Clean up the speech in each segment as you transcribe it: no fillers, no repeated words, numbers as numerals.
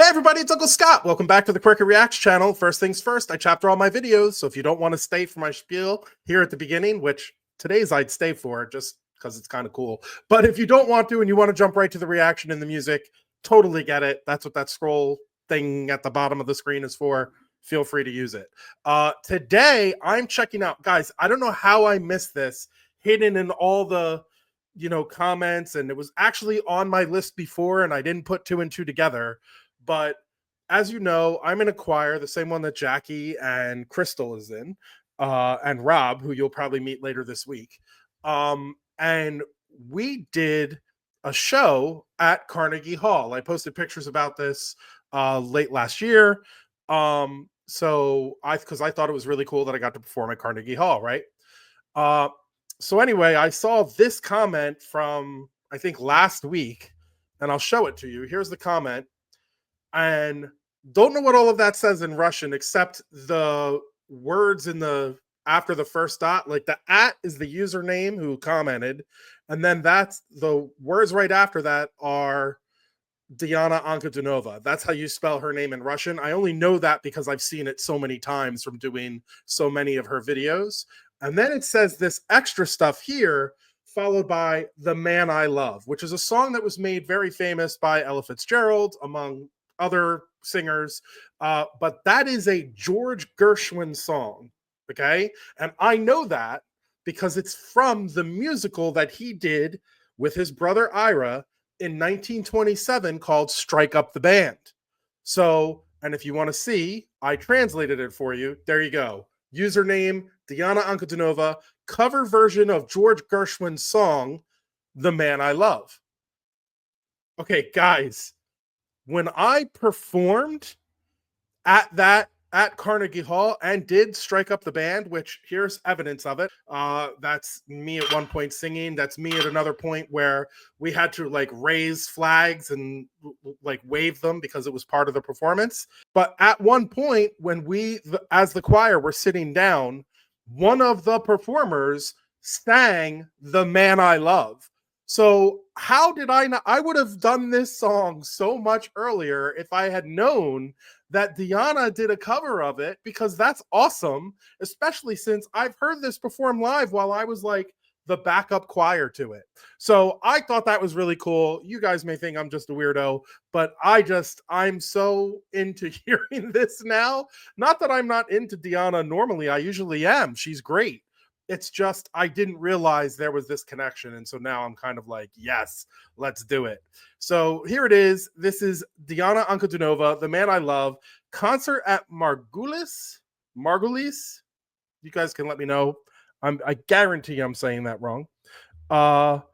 everybody, it's Uncle Scott. Welcome back to the QwerkyReax channel. First things first, I chapter all my videos, so if you don't want to stay for my spiel here at the beginning, which today's I'd stay for just because it's kind of cool, but if you don't want to and you want to jump right to the reaction and the music, totally get it. That's what that scroll thing at the bottom of the screen is for. Feel free to use it. Today, I'm checking out, guys, I don't know how I missed this, hidden in all the comments, and it was actually on my list before and I didn't put two and two together. But as you know, I'm in a choir, the same one that Jackie and Crystal is in, and Rob, who you'll probably meet later this week. And we did a show at Carnegie Hall. I posted pictures about this late last year. Because I thought it was really cool that I got to perform at Carnegie Hall, right? So anyway, I saw this comment from, I think, last week, and I'll show it to you. Here's the comment. And don't know what all of that says in Russian, except the words in the after the first dot. Like the @ is the username who commented, and then that's the words right after that are Diana Ankudinova. That's how you spell her name in Russian. I only know that because I've seen it so many times from doing so many of her videos. And then it says this extra stuff here, followed by The Man I Love, which is a song that was made very famous by Ella Fitzgerald, among other singers. But that is a George Gershwin song, okay? And I know that because it's from the musical that he did with his brother Ira in 1927 called Strike Up the Band. So, and if you want to see, I translated it for you. There you go. Username, Diana Ankudinova, cover version of George Gershwin's song, The Man I Love. Okay, guys, when I performed at Carnegie Hall and did Strike Up the Band, which here's evidence of it. That's me at one point singing. That's me at another point where we had to like raise flags and like wave them because it was part of the performance. But at one point when we, as the choir, were sitting down, one of the performers sang The Man I Love. So how did I not? I would have done this song so much earlier if I had known that Diana did a cover of it, because that's awesome, especially since I've heard this performed live while I was like the backup choir to it. So I thought that was really cool. You guys may think I'm just a weirdo, but I'm so into hearing this now. Not that I'm not into Diana normally. I usually am. She's great. It's just I didn't realize there was this connection. And so now I'm kind of like, yes, let's do it. So here it is. This is Diana Ankudinova, The Man I Love, concert at Margulis. You guys can let me know. I guarantee I'm saying that wrong. But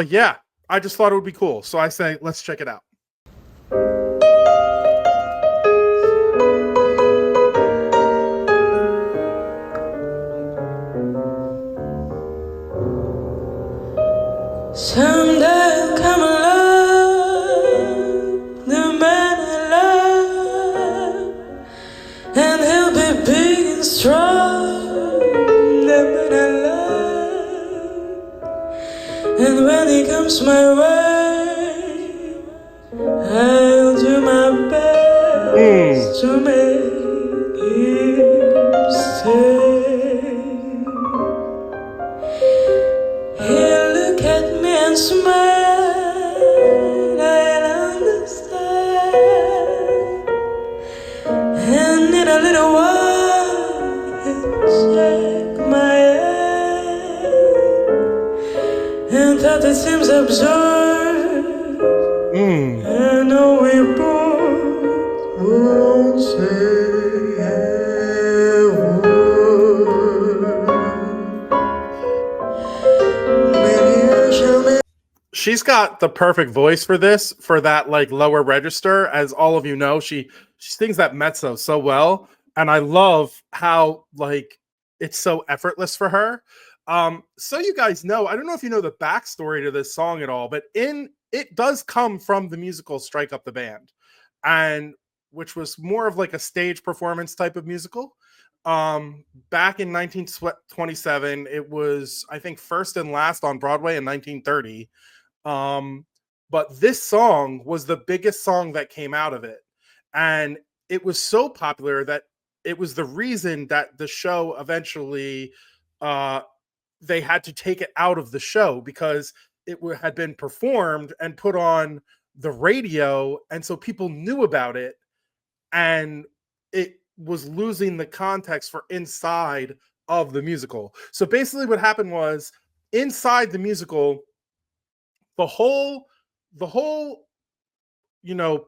yeah, I just thought it would be cool. So I say, let's check it out. Someday I'll come along, the man I love, and he'll be big and strong, the man I love. And when he comes my way, I'll do my best to make him stay. And smile, I'll understand, and in a little while he'll shake my hand, and that it seems absurd. I know we both won't say a word. She's got the perfect voice for this, for that like lower register. As all of you know, she sings that mezzo so well, and I love how like it's so effortless for her. So you guys know, I don't know if you know the backstory to this song at all, but it does come from the musical Strike Up the Band, and which was more of like a stage performance type of musical. Back in 1927, it was, I think, first and last on Broadway in 1930. but this song was the biggest song that came out of it. And it was so popular that it was the reason that the show eventually they had to take it out of the show, because it had been performed and put on the radio, and so people knew about it, and it was losing the context for inside of the musical. So basically what happened was, inside the musical, the whole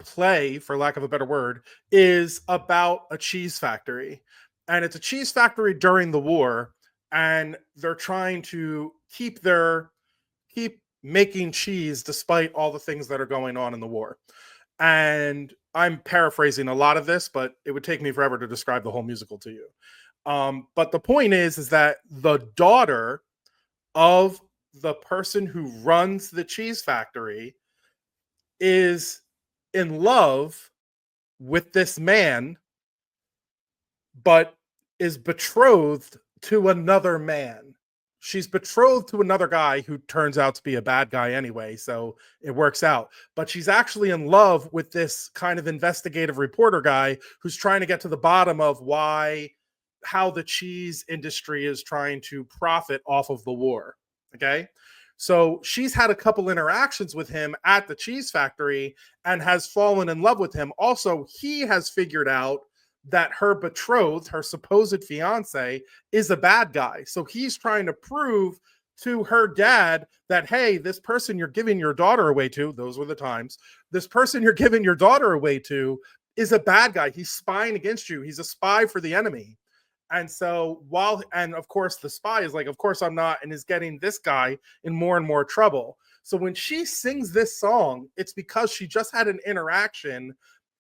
play, for lack of a better word, is about a cheese factory. And it's a cheese factory during the war, and they're trying to keep making cheese despite all the things that are going on in the war. And I'm paraphrasing a lot of this, but it would take me forever to describe the whole musical to you. But the point is that the daughter of the person who runs the cheese factory is in love with this man, but is betrothed to another man. She's betrothed to another guy who turns out to be a bad guy anyway, so it works out. But she's actually in love with this kind of investigative reporter guy who's trying to get to the bottom of how the cheese industry is trying to profit off of the war. Okay? So she's had a couple interactions with him at the cheese factory and has fallen in love with him. Also, he has figured out that her betrothed, her supposed fiance, is a bad guy. So he's trying to prove to her dad that, hey, this person you're giving your daughter away to, those were the times, this person you're giving your daughter away to is a bad guy. He's spying against you. He's a spy for the enemy. And so and of course the spy is like, of course I'm not, and is getting this guy in more and more trouble. So when she sings this song, it's because she just had an interaction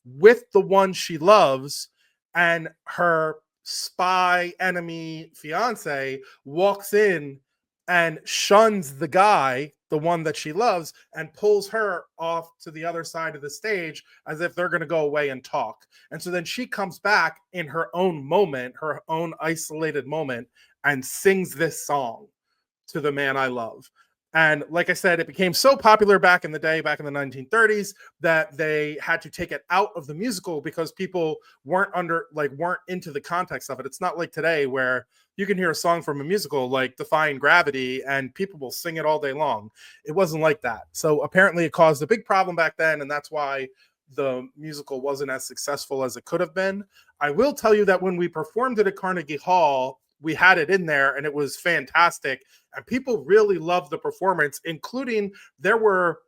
with the one she loves, and her spy enemy fiance walks in and shuns the guy, the one that she loves, and pulls her off to the other side of the stage as if they're going to go away and talk. And so then she comes back in her own moment, her own isolated moment, and sings this song to the man I love. And like I said, it became so popular back in the day, back in the 1930s, that they had to take it out of the musical because people weren't into the context of it. It's not like today where you can hear a song from a musical like Defying Gravity and people will sing it all day long. It wasn't like that. So apparently it caused a big problem back then, and that's why the musical wasn't as successful as it could have been. I will tell you that when we performed it at Carnegie Hall, we had it in there and it was fantastic. And people really loved the performance, including there were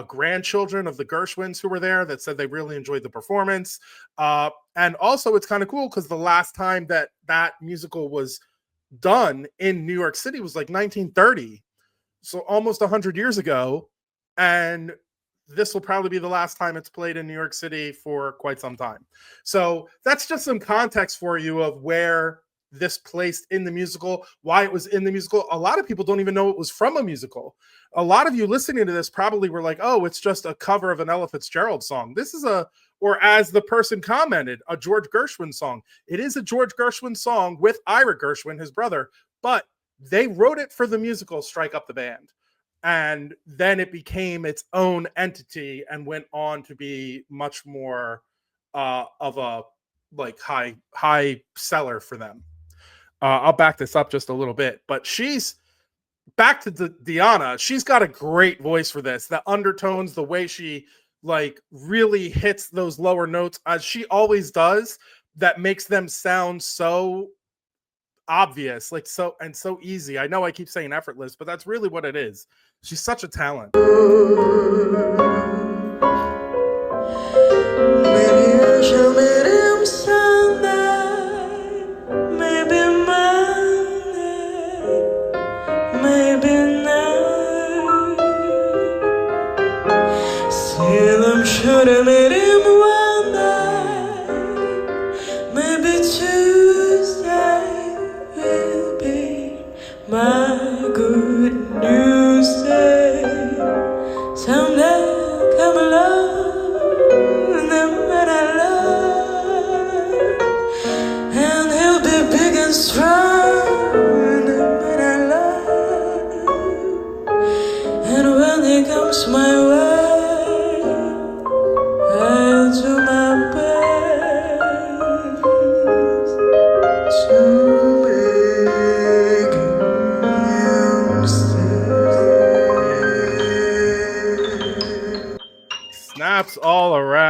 grandchildren of the Gershwins who were there that said they really enjoyed the performance. And also it's kind of cool because the last time that musical was done in New York City was like 1930. So almost 100 years ago. And this will probably be the last time it's played in New York City for quite some time. So that's just some context for you of where this placed in the musical, why it was in the musical. A lot of people don't even know it was from a musical. A lot of you listening to this probably were like, oh, it's just a cover of an Ella Fitzgerald song. This is or as the person commented, a George Gershwin song. It is a George Gershwin song with Ira Gershwin, his brother, but they wrote it for the musical Strike Up the Band. And then it became its own entity and went on to be much more of a like high seller for them. I'll back this up just a little bit, but she's back to Diana. She's got a great voice for this. The undertones, the way she like really hits those lower notes as she always does, that makes them sound so obvious, like so easy. I know I keep saying effortless, but that's really what it is. She's such a talent. Maybe I shall meet him someday, maybe Monday, maybe night. Still I'm sure to meet him one day, maybe Tuesday will be my good news day. Someday I'll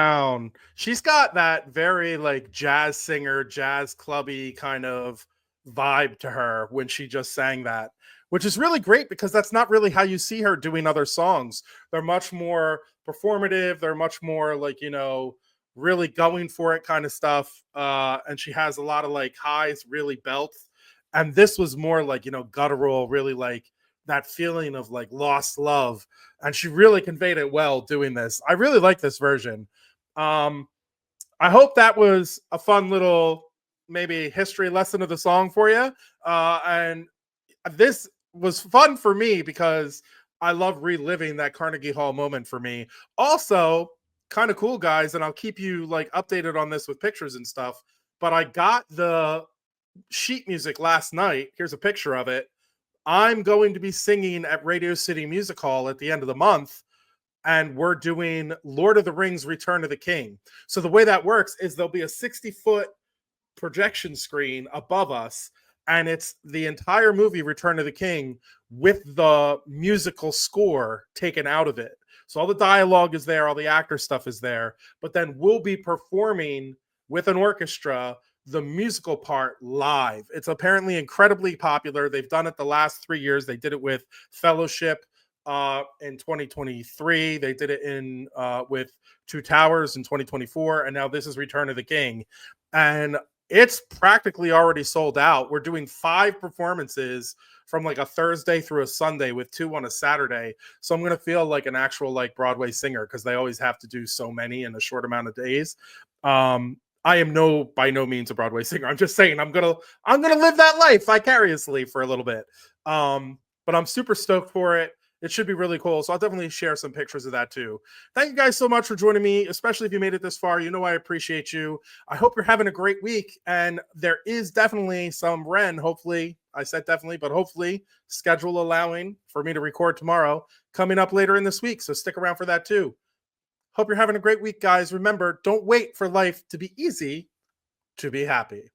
down. She's got that very like jazz singer, jazz clubby kind of vibe to her when she just sang that, which is really great because that's not really how you see her doing other songs. They're much more performative, they're much more like, you know, really going for it kind of stuff. And she has a lot of like highs, really belts. And this was more like, you know, guttural, really like that feeling of like lost love. And she really conveyed it well doing this. I really like this version. Um, I hope that was a fun little maybe history lesson of the song for you. And this was fun for me because I love reliving that Carnegie Hall moment for me. Also, kind of cool, guys, and I'll keep you like updated on this with pictures and stuff. But I got the sheet music last night. Here's a picture of it. I'm going to be singing at Radio City Music Hall at the end of the month, and we're doing Lord of the Rings Return of the King. So the way that works is there'll be a 60-foot projection screen above us, and it's the entire movie Return of the King with the musical score taken out of it. So all the dialogue is there, all the actor stuff is there, but then we'll be performing with an orchestra the musical part live. It's apparently incredibly popular. They've done it the last 3 years. They did it with Fellowship in 2023. They did it in with Two Towers in 2024, and now this is Return of the King. And it's practically already sold out. We're doing 5 performances from like a Thursday through a Sunday with 2 on a Saturday. So I'm going to feel like an actual like Broadway singer because they always have to do so many in a short amount of days. I am by no means a Broadway singer. I'm just saying I'm gonna live that life vicariously for a little bit. But I'm super stoked for it. It should be really cool. So I'll definitely share some pictures of that too. Thank you guys so much for joining me, especially if you made it this far. You know I appreciate you. I hope you're having a great week. And there is definitely some Ren, hopefully, I said definitely, but hopefully, schedule allowing for me to record tomorrow, coming up later in this week. So stick around for that too. Hope you're having a great week, guys. Remember, don't wait for life to be easy to be happy.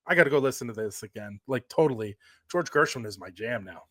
I got to go listen to this again. Like, totally. George Gershwin is my jam now.